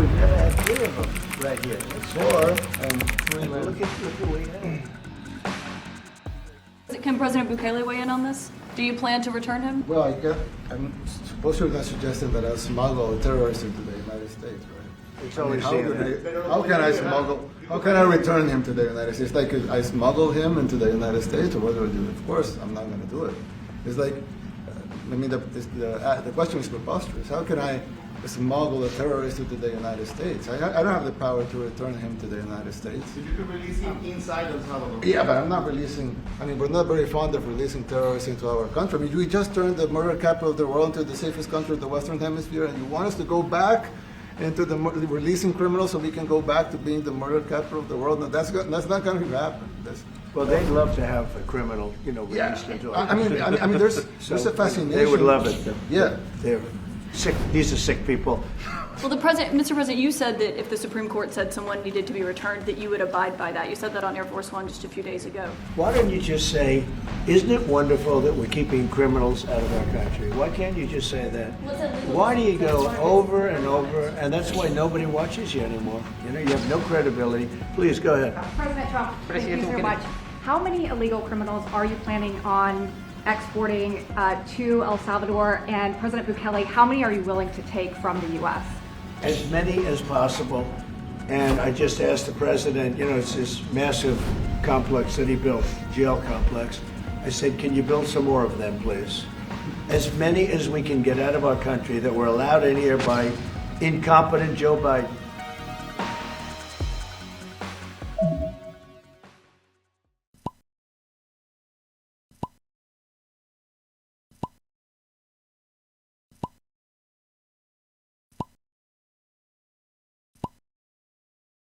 we've never had three of them right here. That's Four and three men. Look at what we have. Can President Bukele weigh in on this? Do you plan to return him? Well, I'm supposed to have suggested that I smuggle terrorists into the United States, right? It's I mean, always how can I smuggle? How can I return him to the United States? Like I smuggle him into the United States, or what do I do? Of course, I'm not going to do it. It's like, I mean, the question is preposterous. How can I smuggle a terrorist into the United States? I don't have the power to return him to the United States. So you could release him inside El Salvador. Yeah, but I'm not releasing. I mean, we're not very fond of releasing terrorists into our country. I mean, we just turned the murder capital of the world into the safest country of the Western Hemisphere, and you want us to go back into the releasing criminals so we can go back to being the murder capital of the world? No, that's not going to happen. Well, they'd love to have a criminal, released into our I mean, there's a fascination. They would love it. Yeah. They're sick. These are sick people. Well, Mr. President, you said that if the Supreme Court said someone needed to be returned, that you would abide by that. You said that on Air Force One just a few days ago. Why don't you just say, isn't it wonderful that we're keeping criminals out of our country? Why can't you just say that? Why do you go over and over? And that's why nobody watches you anymore. You have no credibility. Please, go ahead. President Trump, thank you so much. How many illegal criminals are you planning on exporting to El Salvador? And President Bukele, how many are you willing to take from the U.S.? As many as possible. And I just asked the president, it's this massive complex that he built, jail complex. I said, can you build some more of them, please? As many as we can get out of our country that were allowed in here by incompetent Joe Biden.